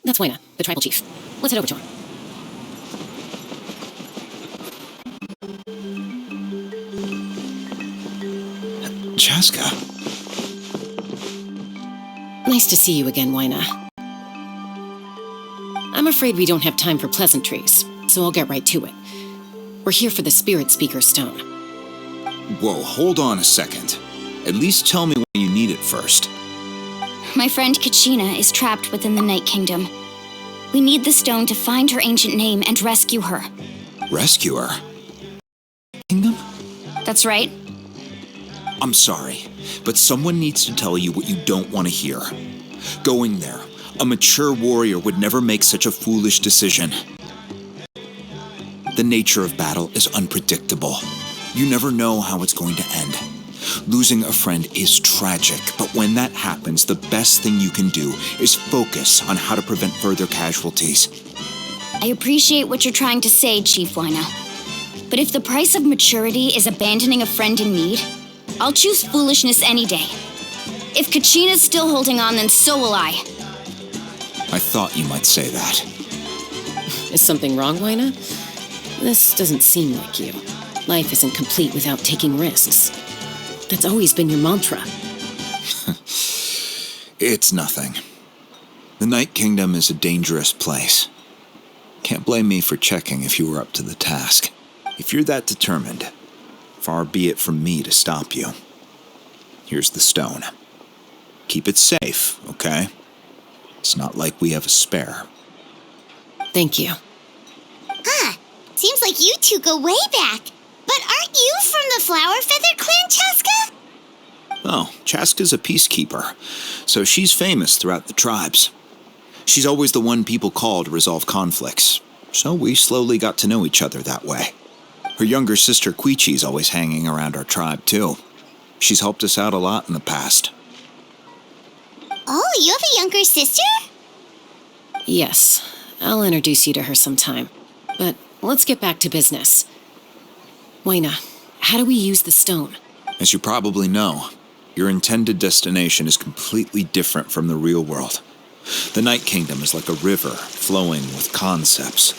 That's Wayna, the tribal chief. Let's head over to him. Chaska. Nice to see you again, Wayna. I'm afraid we don't have time for pleasantries, so I'll get right to it. We're here for the Spirit Speaker Stone. Whoa, hold on a second. At least tell me when you need it first. My friend Kachina is trapped within the Night Kingdom. We need the stone to find her ancient name and rescue her. Rescue her? Kingdom? That's right. I'm sorry, but someone needs to tell you what you don't want to hear. Going there, a mature warrior would never make such a foolish decision. The nature of battle is unpredictable. You never know how it's going to end. Losing a friend is tragic, but when that happens, the best thing you can do is focus on how to prevent further casualties. I appreciate what you're trying to say, Chief Wayna. But if the price of maturity is abandoning a friend in need, I'll choose foolishness any day. If Kachina's still holding on, then so will I. I thought you might say that. Is something wrong, Wayna? This doesn't seem like you. Life isn't complete without taking risks. That's always been your mantra. It's nothing. The Night Kingdom is a dangerous place. Can't blame me for checking if you were up to the task. If you're that determined, far be it from me to stop you. Here's the stone. Keep it safe, okay? It's not like we have a spare. Thank you. Seems like you two go way back. But aren't you from the Flower Feather Clan, Chaska? Oh, Chaska's a peacekeeper, so she's famous throughout the tribes. She's always the one people call to resolve conflicts, so we slowly got to know each other that way. Her younger sister Quichi's always hanging around our tribe, too. She's helped us out a lot in the past. Oh, you have a younger sister? Yes, I'll introduce you to her sometime. But let's get back to business. Wayna, how do we use the stone? As you probably know, your intended destination is completely different from the real world. The Night Kingdom is like a river flowing with concepts,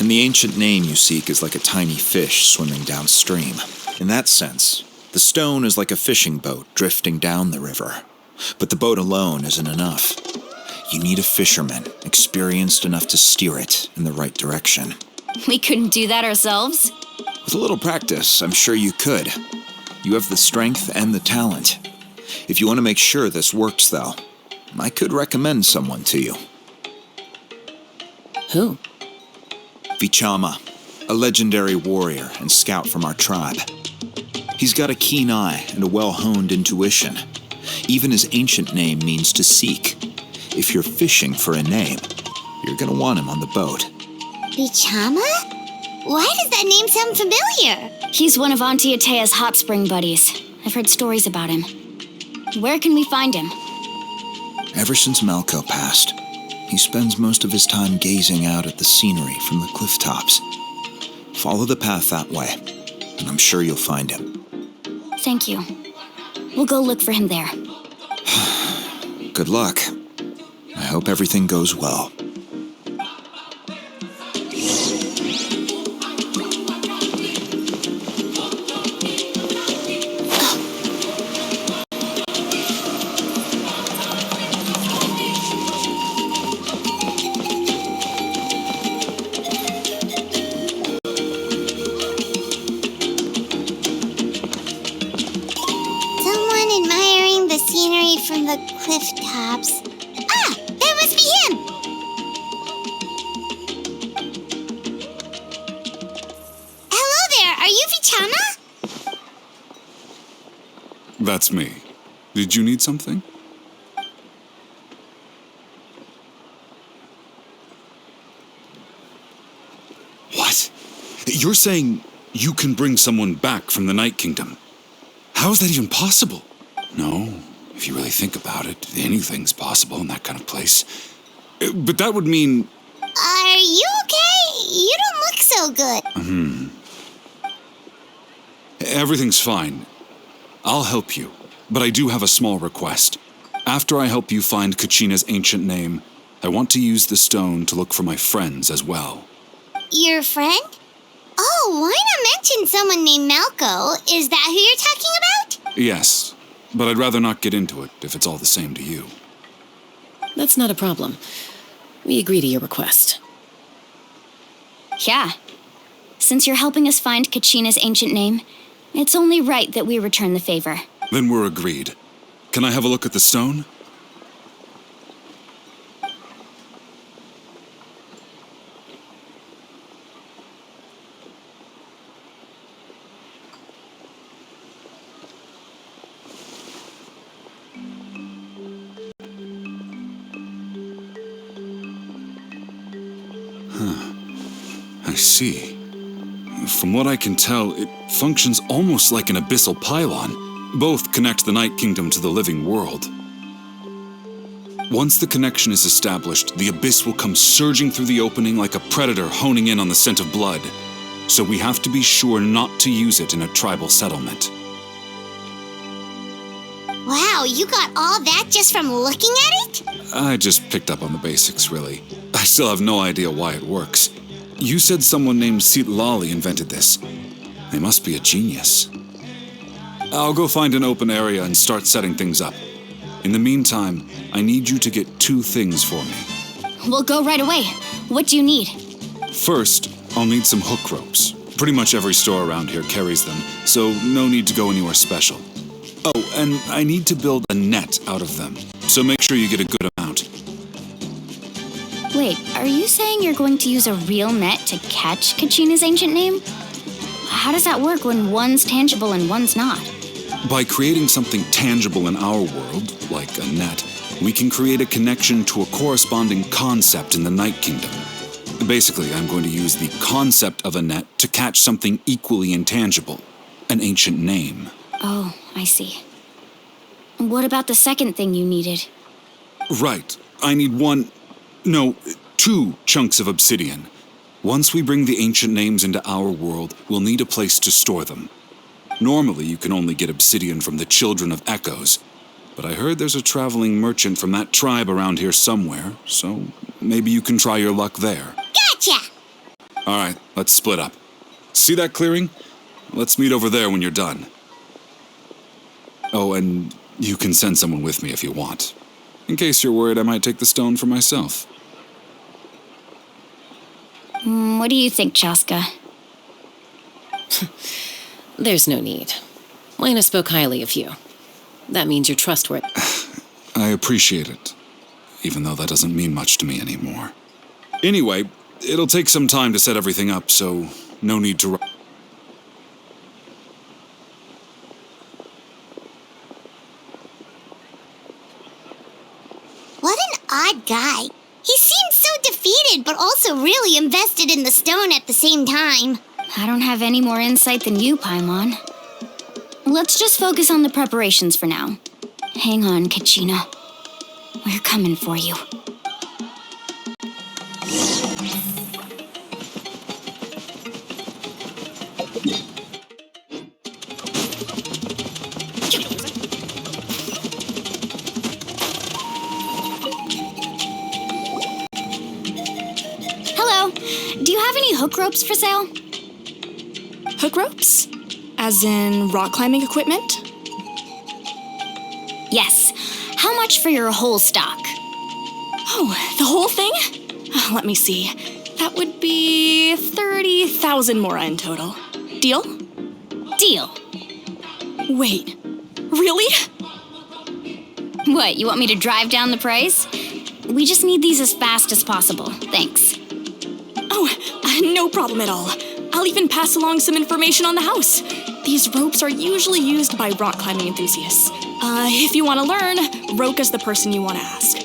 and the ancient name you seek is like a tiny fish swimming downstream. In that sense, the stone is like a fishing boat drifting down the river. But the boat alone isn't enough. You need a fisherman experienced enough to steer it in the right direction. We couldn't do that ourselves? With a little practice, I'm sure you could. You have the strength and the talent. If you want to make sure this works, though, I could recommend someone to you. Who? Vichama, a legendary warrior and scout from our tribe. He's got a keen eye and a well-honed intuition. Even his ancient name means to seek. If you're fishing for a name, you're going to want him on the boat. Vichama? Why does that name sound familiar? He's one of Auntie Atea's hot spring buddies. I've heard stories about him. Where can we find him? Ever since Malco passed, he spends most of his time gazing out at the scenery from the cliff tops. Follow the path that way, and I'm sure you'll find him. Thank you. We'll go look for him there. Good luck. I hope everything goes well. From the cliff tops. Ah, that must be him! Hello there, are you Vichama? That's me. Did you need something? What? You're saying you can bring someone back from the Night Kingdom? How is that even possible? No. If you really think about it, anything's possible in that kind of place. But that would mean... Are you okay? You don't look so good. Everything's fine. I'll help you, but I do have a small request. After I help you find Kachina's ancient name, I want to use the stone to look for my friends as well. Your friend? Oh, Wayna mentioned someone named Malco. Is that who you're talking about? Yes, but I'd rather not get into it if it's all the same to you. That's not a problem. We agree to your request. Yeah. Since you're helping us find Kachina's ancient name, it's only right that we return the favor. Then we're agreed. Can I have a look at the stone? I see. From what I can tell, it functions almost like an abyssal pylon. Both connect the Night Kingdom to the living world. Once the connection is established, the abyss will come surging through the opening like a predator honing in on the scent of blood. So we have to be sure not to use it in a tribal settlement. Wow, you got all that just from looking at it? I just picked up on the basics, really. I still have no idea why it works. You said someone named Lali invented this. They must be a genius. I'll go find an open area and start setting things up. In the meantime, I need you to get 2 things for me. We'll go right away. What do you need? First, I'll need some hook ropes. Pretty much every store around here carries them, so no need to go anywhere special. Oh, and I need to build a net out of them, so make sure you get a good amount. Wait, are you saying you're going to use a real net to catch Kachina's ancient name? How does that work when one's tangible and one's not? By creating something tangible in our world, like a net, we can create a connection to a corresponding concept in the Night Kingdom. Basically, I'm going to use the concept of a net to catch something equally intangible, an ancient name. Oh, I see. What about the second thing you needed? Right. I need 2 chunks of obsidian. Once we bring the ancient names into our world, we'll need a place to store them. Normally, you can only get obsidian from the Children of Echoes, but I heard there's a traveling merchant from that tribe around here somewhere, so maybe you can try your luck there. Gotcha! All right, let's split up. See that clearing? Let's meet over there when you're done. Oh, and you can send someone with me if you want. In case you're worried I might take the stone for myself. What do you think, Chaska? There's no need. Wayna spoke highly of you. That means you're trustworthy. I appreciate it, even though that doesn't mean much to me anymore. Anyway, it'll take some time to set everything up, so no need to... What an odd guy. He seemed so defeated, but also really invested in the stone at the same time. I don't have any more insight than you, Paimon. Let's just focus on the preparations for now. Hang on, Kachina. We're coming for you. Hello. Do you have any hook ropes for sale? Hook ropes? As in rock climbing equipment? Yes. How much for your whole stock? Oh, the whole thing? Let me see. That would be 30,000 mora in total. Deal? Deal. Wait, really? What, you want me to drive down the price? We just need these as fast as possible. Thanks. Oh, no problem at all. I'll even pass along some information on the house. These ropes are usually used by rock climbing enthusiasts. If you want to learn, Roka's the person you want to ask.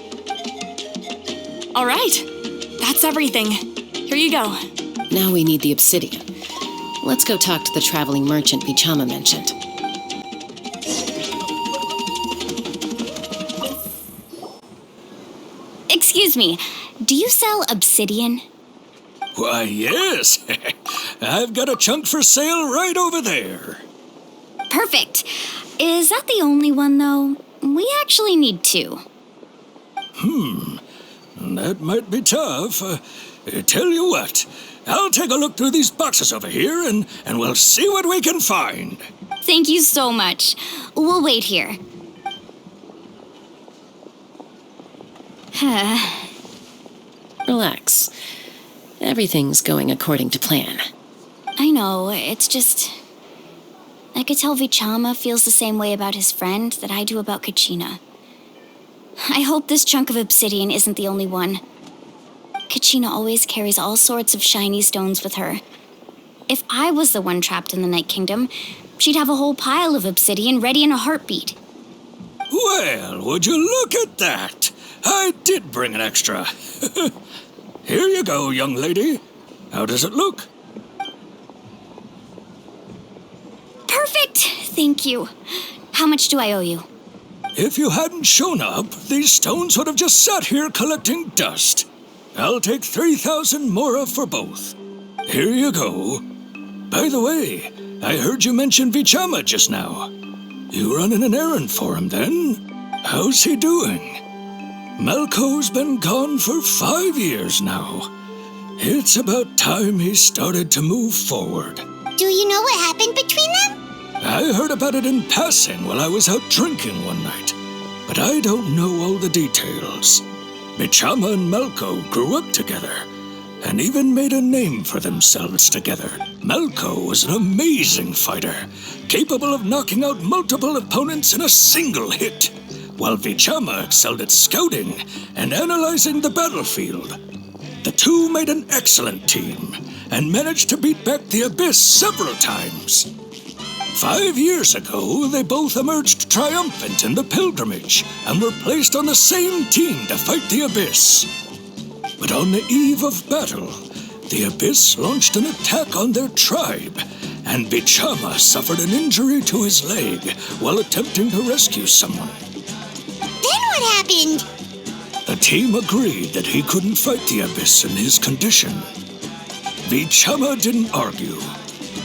All right, that's everything. Here you go. Now we need the obsidian. Let's go talk to the traveling merchant Vichama mentioned. Excuse me, do you sell obsidian? Why, yes. I've got a chunk for sale right over there. Perfect. Is that the only one, though? We actually need two. That might be tough. Tell you what, I'll take a look through these boxes over here and we'll see what we can find. Thank you so much. We'll wait here. Relax. Everything's going according to plan. I know, it's just... I could tell Vichama feels the same way about his friend that I do about Kachina. I hope this chunk of obsidian isn't the only one. Kachina always carries all sorts of shiny stones with her. If I was the one trapped in the Night Kingdom, she'd have a whole pile of obsidian ready in a heartbeat. Well, would you look at that? I did bring an extra. Here you go, young lady. How does it look? Perfect! Thank you. How much do I owe you? If you hadn't shown up, these stones would have just sat here collecting dust. I'll take 3,000 mora for both. Here you go. By the way, I heard you mention Vichama just now. You running an errand for him, then? How's he doing? Malco's been gone for 5 years now. It's about time he started to move forward. Do you know what happened between them? I heard about it in passing while I was out drinking one night, but I don't know all the details. Vichama and Malco grew up together, and even made a name for themselves together. Malco was an amazing fighter, capable of knocking out multiple opponents in a single hit, while Vichama excelled at scouting and analyzing the battlefield. The two made an excellent team, and managed to beat back the Abyss several times. 5 years ago, they both emerged triumphant in the pilgrimage and were placed on the same team to fight the Abyss. But on the eve of battle, the Abyss launched an attack on their tribe, and Vichama suffered an injury to his leg while attempting to rescue someone. Then what happened? The team agreed that he couldn't fight the Abyss in his condition. Vichama didn't argue.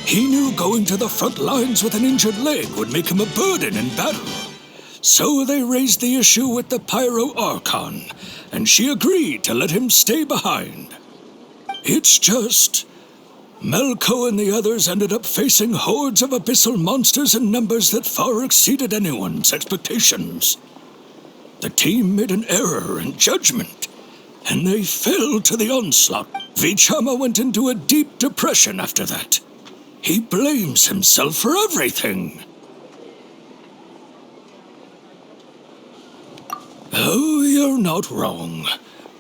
He knew going to the front lines with an injured leg would make him a burden in battle. So they raised the issue with the Pyro Archon, and she agreed to let him stay behind. It's just... Malco and the others ended up facing hordes of abyssal monsters in numbers that far exceeded anyone's expectations. The team made an error in judgment, and they fell to the onslaught. Vichama went into a deep depression after that. He blames himself for everything. Oh, you're not wrong.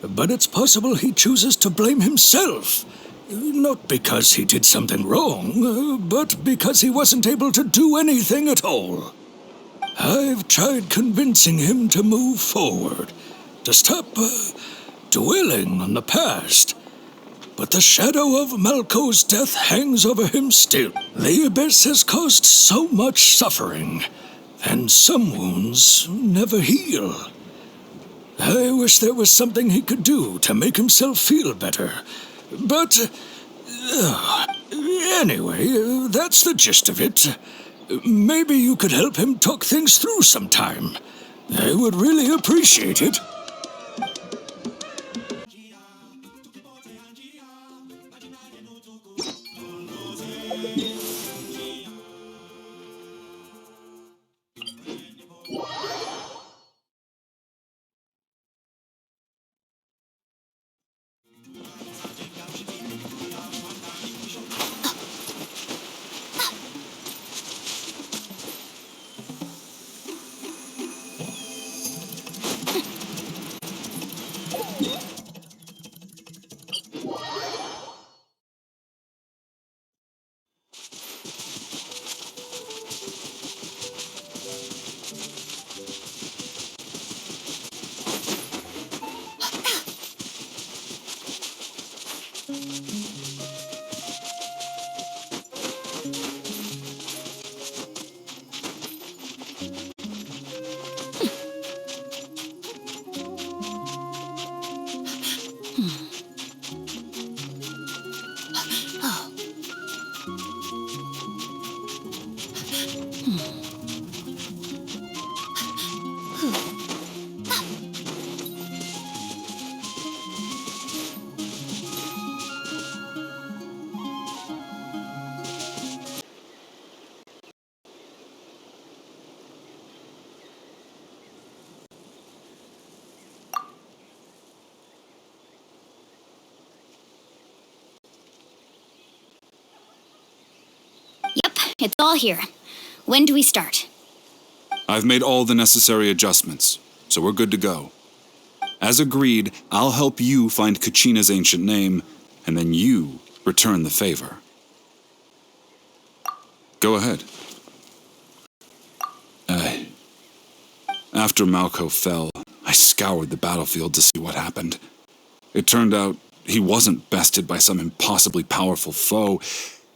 But it's possible he chooses to blame himself. Not because he did something wrong, but because he wasn't able to do anything at all. I've tried convincing him to move forward, to stop dwelling on the past. But the shadow of Malco's death hangs over him still. The Abyss has caused so much suffering, and some wounds never heal. I wish there was something he could do to make himself feel better. But, anyway, that's the gist of it. Maybe you could help him talk things through sometime. I would really appreciate it. It's all here. When do we start? I've made all the necessary adjustments, so we're good to go. As agreed, I'll help you find Kachina's ancient name, and then you return the favor. Go ahead. After Malco fell, I scoured the battlefield to see what happened. It turned out he wasn't bested by some impossibly powerful foe.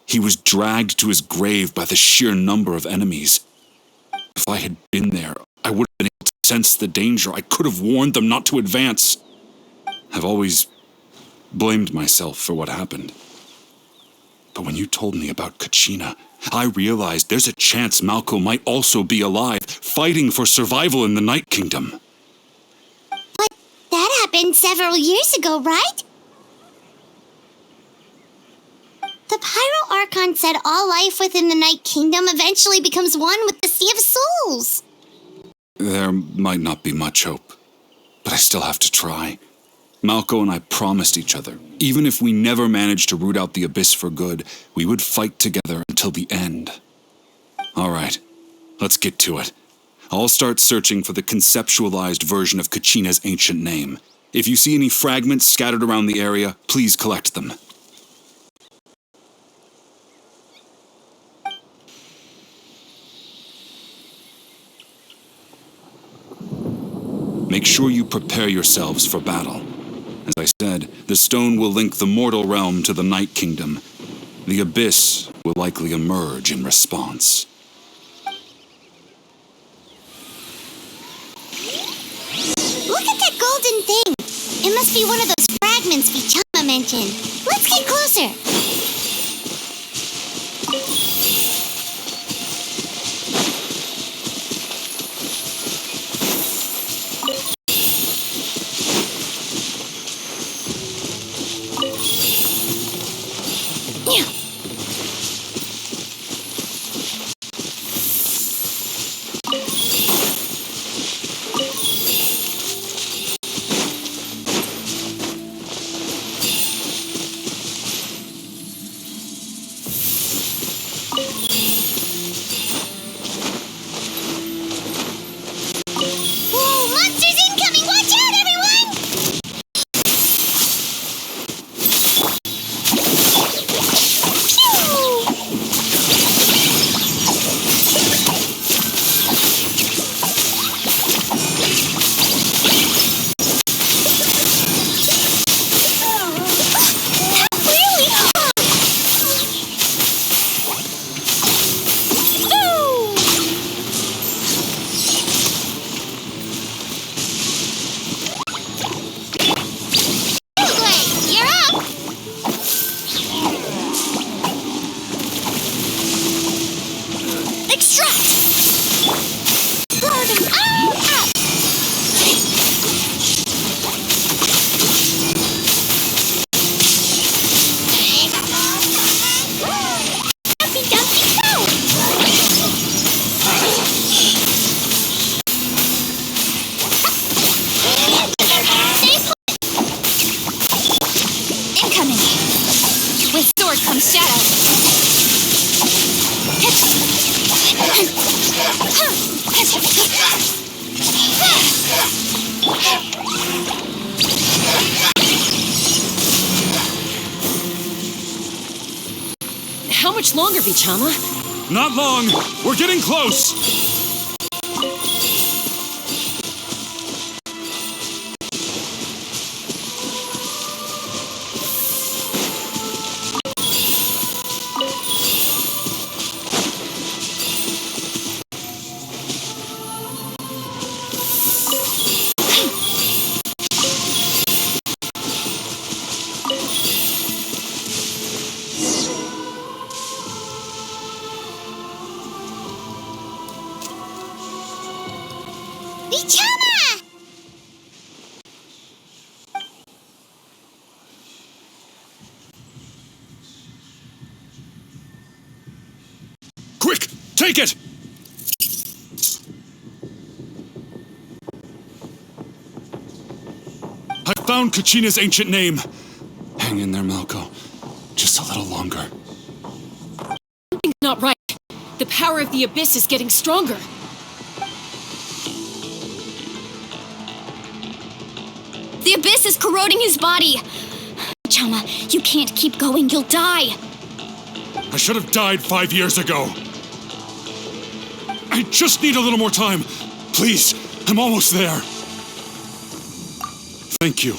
He was dragged to his grave by the sheer number of enemies. If I had been there, I would have been able to sense the danger. I could have warned them not to advance. I've always blamed myself for what happened. But when you told me about Kachina, I realized there's a chance Malco might also be alive, fighting for survival in the Night Kingdom. But that happened several years ago, right? The Pyro Archon said all life within the Night Kingdom eventually becomes one with the Sea of Souls. There might not be much hope, but I still have to try. Malco and I promised each other, even if we never managed to root out the Abyss for good, we would fight together until the end. All right, let's get to it. I'll start searching for the conceptualized version of Kachina's ancient name. If you see any fragments scattered around the area, please collect them. Make sure you prepare yourselves for battle. As I said, the stone will link the mortal realm to the Night Kingdom. The Abyss will likely emerge in response. Look at that golden thing. It must be one of those fragments Vichama mentioned. Let's get closer. How much longer, Vichama? Not long! We're getting close! Vichama! Quick! Take it! I found Kachina's ancient name. Hang in there, Malco. Just a little longer. Something's not right. The power of the Abyss is getting stronger. The Abyss is corroding his body. Vichama, you can't keep going. You'll die. I should have died 5 years ago. I just need a little more time. Please, I'm almost there. Thank you.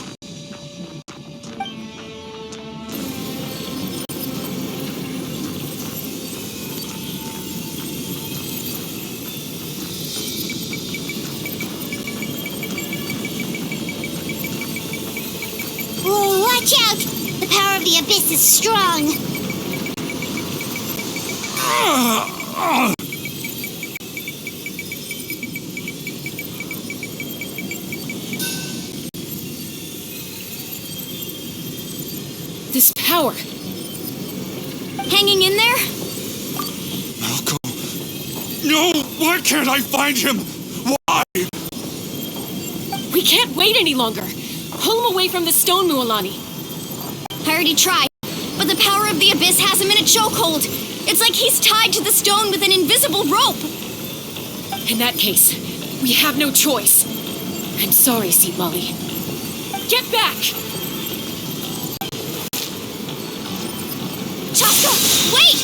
Whoa, watch out! The power of the Abyss is strong. This power. Hanging in there? Malcolm. No! Why can't I find him? Why? We can't wait any longer. Pull him away from the stone, Mualani. I already tried, but the power of the Abyss has him in a chokehold. It's like he's tied to the stone with an invisible rope. In that case, we have no choice. I'm sorry, Seatwali. Get back! Chaska, wait!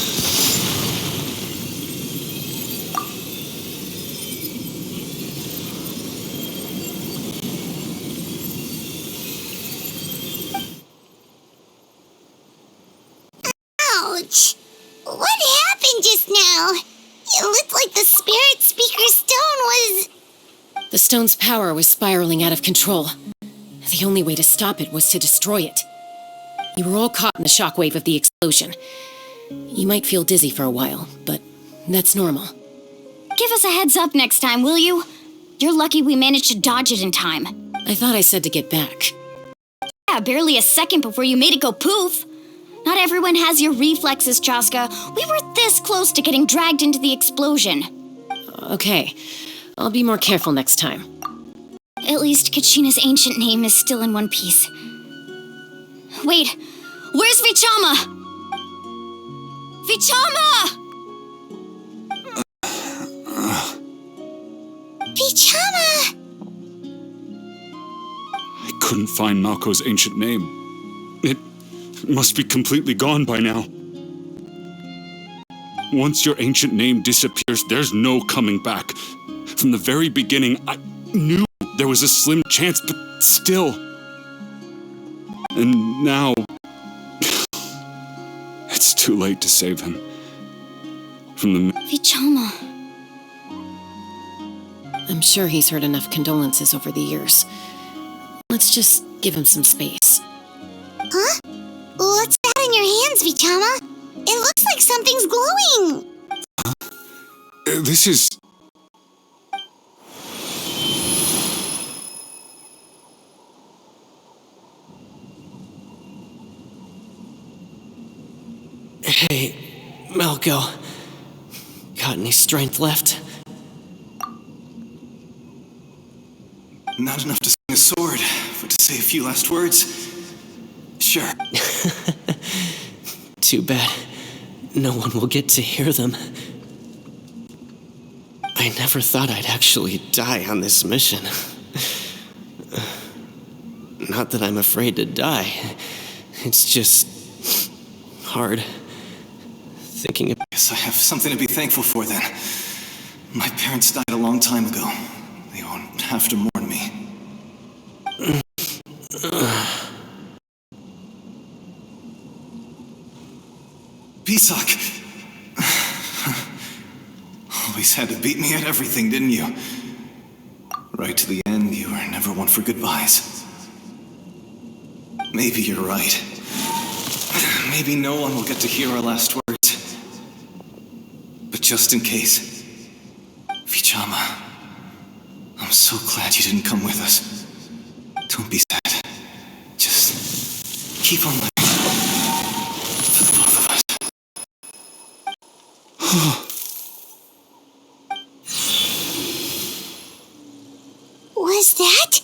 Ouch! What happened just now? It looked like the Spirit Speaker's stone was... The stone's power was spiraling out of control. The only way to stop it was to destroy it. You were all caught in the shockwave of the explosion. You might feel dizzy for a while, but that's normal. Give us a heads up next time, will you? You're lucky we managed to dodge it in time. I thought I said to get back. Yeah, barely a second before you made it go poof. Not everyone has your reflexes, Chaska. We were this close to getting dragged into the explosion. Okay, I'll be more careful next time. At least Kachina's ancient name is still in one piece. Wait, where's Vichama? Vichama! Vichama! I couldn't find Malko's ancient name. It must be completely gone by now. Once your ancient name disappears, there's no coming back. From the very beginning, I knew there was a slim chance, but still. And now, it's too late to save him. From the... Vichama. I'm sure he's heard enough condolences over the years. Let's just give him some space. Huh? What's that in your hands, Vichama? It looks like something's glowing. This is... Hey, Malco. Got any strength left? Not enough to swing a sword, but to say a few last words. Sure. Too bad. No one will get to hear them. I never thought I'd actually die on this mission. Not that I'm afraid to die. It's just... hard. Thinking about... Guess I have something to be thankful for then. My parents died a long time ago. They won't have to mourn me. Pisak! Always had to beat me at everything, didn't you? Right to the end, you were never one for goodbyes. Maybe you're right. Maybe no one will get to hear our last words. But just in case, Vichama, I'm so glad you didn't come with us. Don't be sad. Just keep on living. For the both of us. Was that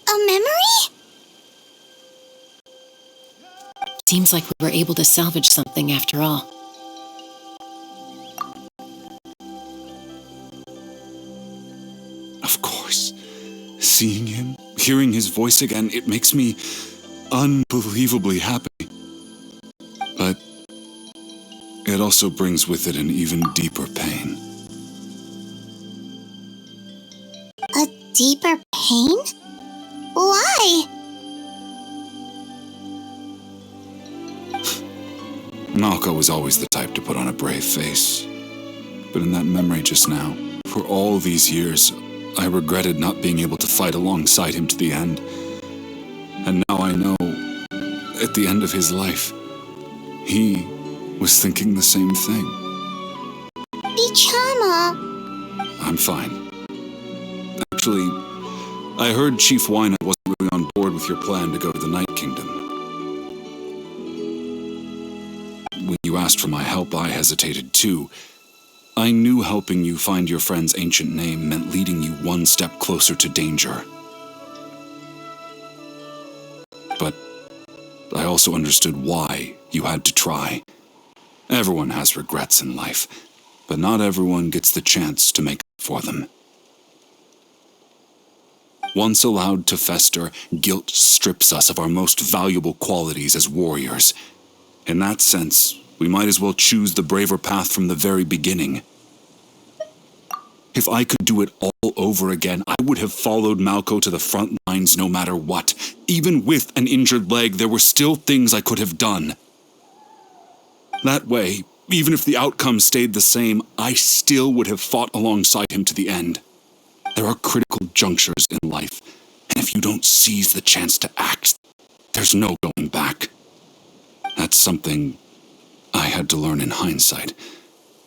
a memory? Seems like we were able to salvage something after all. Of course. Seeing him, hearing his voice again, it makes me unbelievably happy. But it also brings with it an even deeper pain. A deeper pain? Why? Malco was always the type to put on a brave face. But in that memory just now, for all these years, I regretted not being able to fight alongside him to the end. And now I know, at the end of his life, he was thinking the same thing. Vichama! I'm fine. Actually, I heard Chief Wayna wasn't really on board with your plan to go to the Night Kingdom. When you asked for my help, I hesitated too. I knew helping you find your friend's ancient name meant leading you one step closer to danger. But I also understood why you had to try. Everyone has regrets in life, but not everyone gets the chance to make up for them. Once allowed to fester, guilt strips us of our most valuable qualities as warriors. In that sense, we might as well choose the braver path from the very beginning. If I could do it all over again, I would have followed Malco to the front lines no matter what. Even with an injured leg, there were still things I could have done. That way, even if the outcome stayed the same, I still would have fought alongside him to the end. There are critical junctures in life, and if you don't seize the chance to act, there's no going back. That's something I had to learn in hindsight.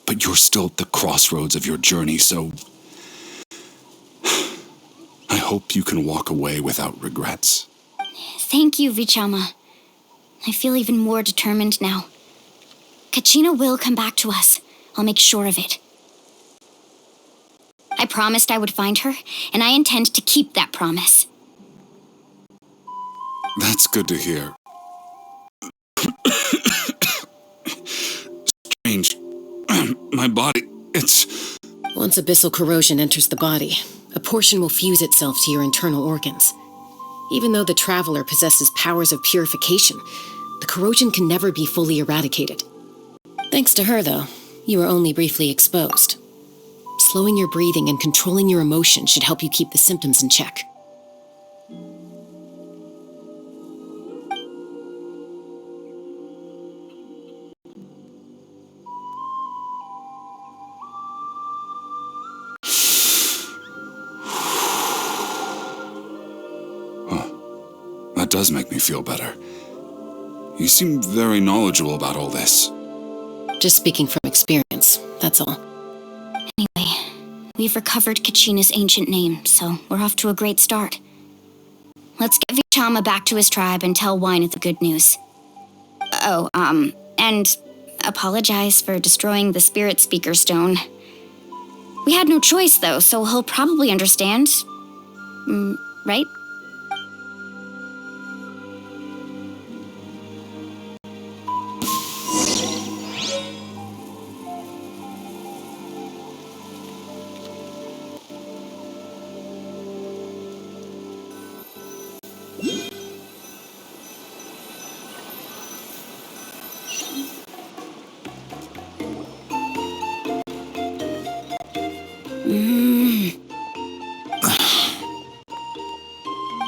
But you're still at the crossroads of your journey, so I hope you can walk away without regrets. Thank you, Vichama. I feel even more determined now. Kachina will come back to us. I'll make sure of it. I promised I would find her, and I intend to keep that promise. That's good to hear. Strange. My body, it's... Once abyssal corrosion enters the body, a portion will fuse itself to your internal organs. Even though the Traveler possesses powers of purification, the corrosion can never be fully eradicated. Thanks to her, though, you were only briefly exposed. Slowing your breathing and controlling your emotions should help you keep the symptoms in check. That does make me feel better. You seem very knowledgeable about all this. Just speaking from experience, that's all. Anyway, we've recovered Kachina's ancient name, so we're off to a great start. Let's get Vichama back to his tribe and tell Wayna the good news. Oh, and apologize for destroying the Spirit Speaker Stone. We had no choice, though, so he'll probably understand. Right?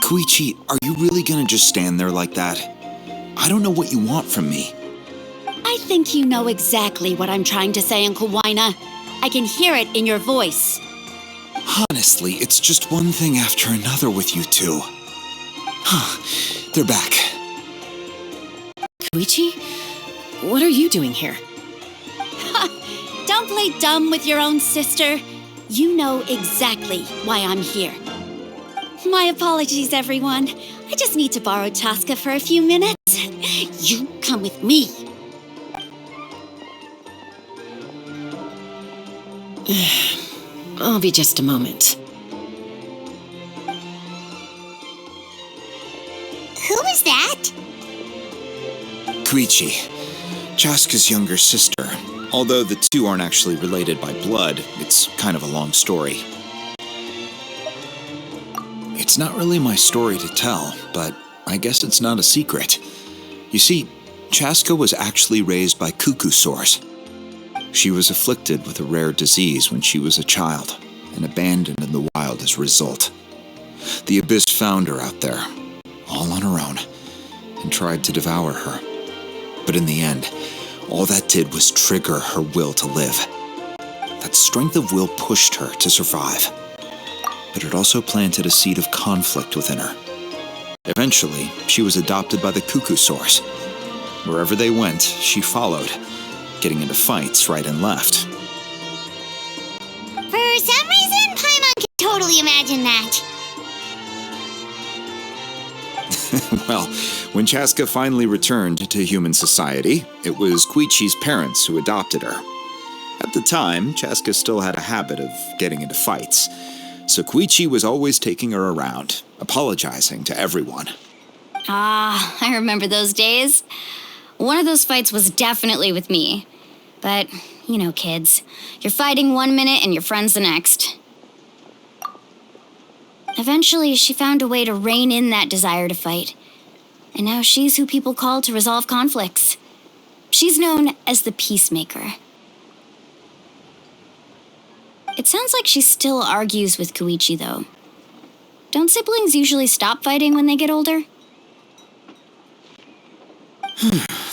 Koichi, are you really gonna just stand there like that? I don't know what you want from me. I think you know exactly what I'm trying to say, Uncle Wayna. I can hear it in your voice. Honestly, it's just one thing after another with you two. They're back. Koichi? What are you doing here? Don't play dumb with your own sister. You know exactly why I'm here. My apologies, everyone. I just need to borrow Chaska for a few minutes. You come with me. I'll be just a moment. Who was that? Koichi, Chaska's younger sister. Although the two aren't actually related by blood, it's kind of a long story. It's not really my story to tell, but I guess it's not a secret. You see, Chaska was actually raised by cuckoo sores. She was afflicted with a rare disease when she was a child and abandoned in the wild as a result. The Abyss found her out there, all on her own, and tried to devour her. But in the end, all that did was trigger her will to live. That strength of will pushed her to survive, but it also planted a seed of conflict within her. Eventually, she was adopted by the cuckoo sores. Wherever they went, she followed, getting into fights right and left. For some reason, Paimon can totally imagine that. Well, when Chaska finally returned to human society, it was Koichi's parents who adopted her. At the time, Chaska still had a habit of getting into fights, so Koichi was always taking her around, apologizing to everyone. Ah, I remember those days. One of those fights was definitely with me. But, you know, kids, you're fighting one minute and your friend's the next. Eventually, she found a way to rein in that desire to fight. And now she's who people call to resolve conflicts. She's known as the Peacemaker. It sounds like she still argues with Koichi, though. Don't siblings usually stop fighting when they get older?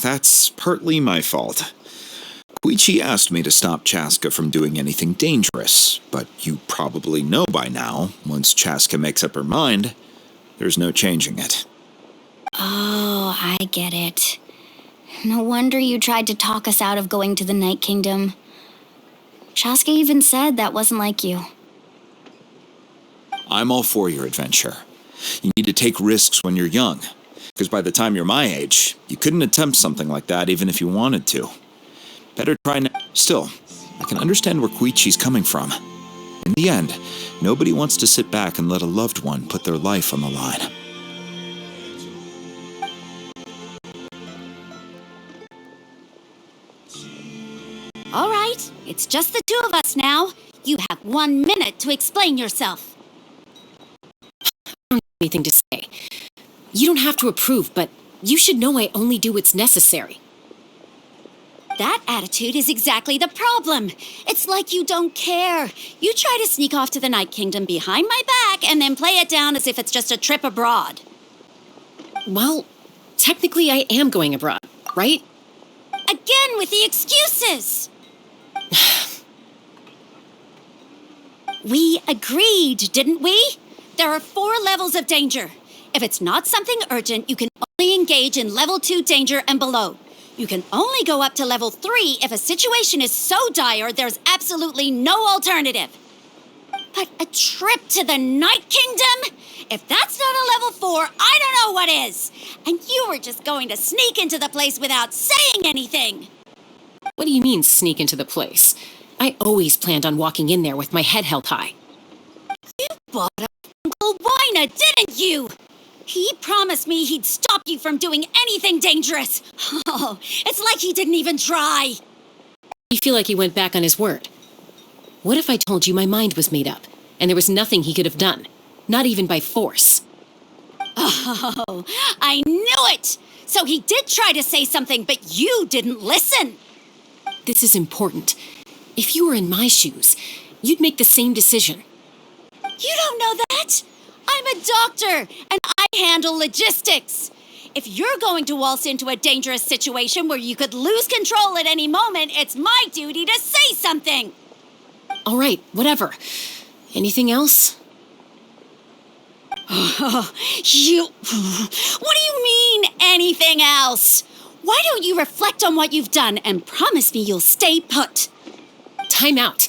That's partly my fault. Koichi asked me to stop Chaska from doing anything dangerous, but you probably know by now, once Chaska makes up her mind, there's no changing it. Oh, I get it. No wonder you tried to talk us out of going to the Night Kingdom. Chaska even said that wasn't like you. I'm all for your adventure. You need to take risks when you're young, because by the time you're my age, you couldn't attempt something like that even if you wanted to. Better try now. Still, I can understand where Koichi's coming from. In the end, nobody wants to sit back and let a loved one put their life on the line. All right, it's just the two of us now. You have 1 minute to explain yourself. Anything to say. You don't have to approve, but you should know I only do what's necessary. That attitude is exactly the problem. It's like you don't care. You try to sneak off to the Night Kingdom behind my back and then play it down as if it's just a trip abroad. Well, technically I am going abroad, right? Again with the excuses! We agreed, didn't we? There are 4 levels of danger. If it's not something urgent, you can only engage in level 2 danger and below. You can only go up to level 3 if a situation is so dire there's absolutely no alternative. But a trip to the Night Kingdom? If that's not a level 4, I don't know what is. And you were just going to sneak into the place without saying anything. What do you mean, sneak into the place? I always planned on walking in there with my head held high. You bought up Uncle Wayna, didn't you? He promised me he'd stop you from doing anything dangerous. Oh, it's like he didn't even try. You feel like he went back on his word. What if I told you my mind was made up, and there was nothing he could have done? Not even by force. Oh, I knew it! So he did try to say something, but you didn't listen. This is important. If you were in my shoes, you'd make the same decision. You don't know that? I'm a doctor, and I handle logistics. If you're going to waltz into a dangerous situation where you could lose control at any moment, it's my duty to say something. All right, whatever. Anything else? What do you mean, anything else? Why don't you reflect on what you've done and promise me you'll stay put? Time out.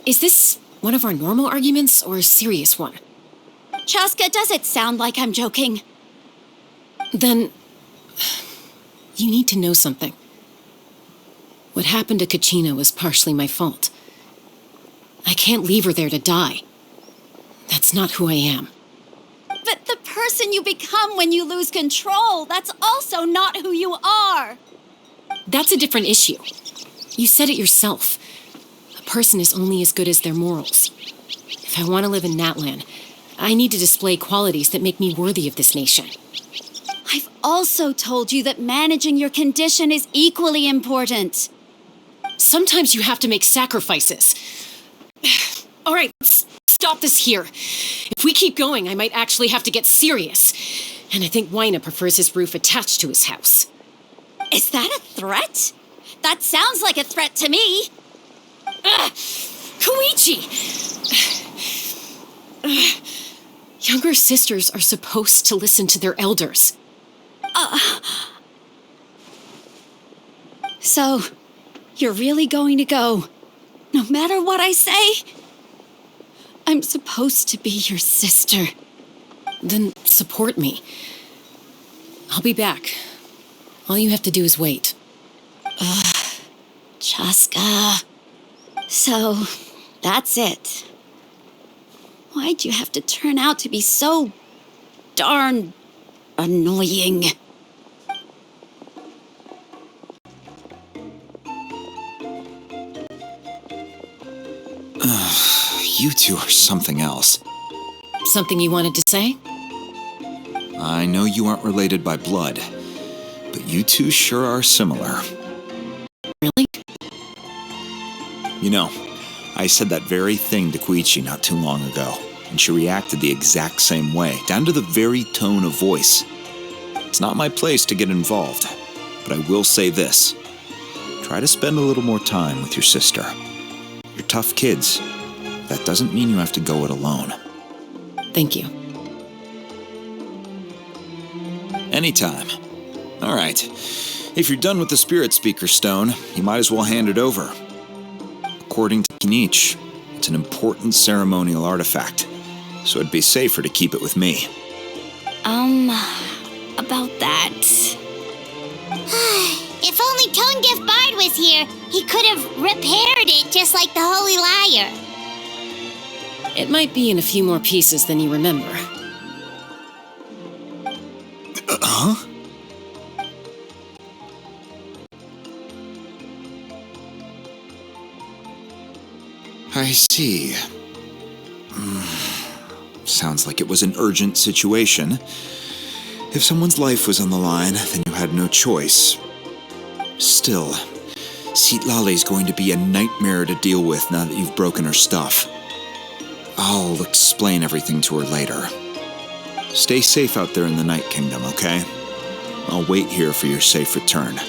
Is this one of our normal arguments or a serious one? Chaska, does it sound like I'm joking? Then, you need to know something. What happened to Kachina was partially my fault. I can't leave her there to die. That's not who I am. But the person you become when you lose control, that's also not who you are. That's a different issue. You said it yourself. A person is only as good as their morals. If I want to live in Natlan, I need to display qualities that make me worthy of this nation. I've also told you that managing your condition is equally important. Sometimes you have to make sacrifices. All right, let's stop this here. If we keep going, I might actually have to get serious. And I think Wayna prefers his roof attached to his house. Is that a threat? That sounds like a threat to me. Koichi! Younger sisters are supposed to listen to their elders. So, you're really going to go, no matter what I say? I'm supposed to be your sister. Then support me. I'll be back. All you have to do is wait. Chaska. So, that's it. Why'd you have to turn out to be so darn annoying? You two are something else. Something you wanted to say? I know you aren't related by blood, but you two sure are similar. Really? You know, I said that very thing to Koichi not too long ago, and she reacted the exact same way, down to the very tone of voice. It's not my place to get involved, but I will say this. Try to spend a little more time with your sister. You're tough kids. That doesn't mean you have to go it alone. Thank you. Anytime. All right. If you're done with the Spirit Speaker Stone, you might as well hand it over. According to Kinich, it's an important ceremonial artifact, so it'd be safer to keep it with me. About that. If only Tone Deaf Bard was here, he could have repaired it just like the Holy Liar. It might be in a few more pieces than you remember. Huh? I see. Sounds like it was an urgent situation. If someone's life was on the line, then you had no choice. Still, Citlali's going to be a nightmare to deal with now that you've broken her stuff. I'll explain everything to her later. Stay safe out there in the Night Kingdom, okay? I'll wait here for your safe return.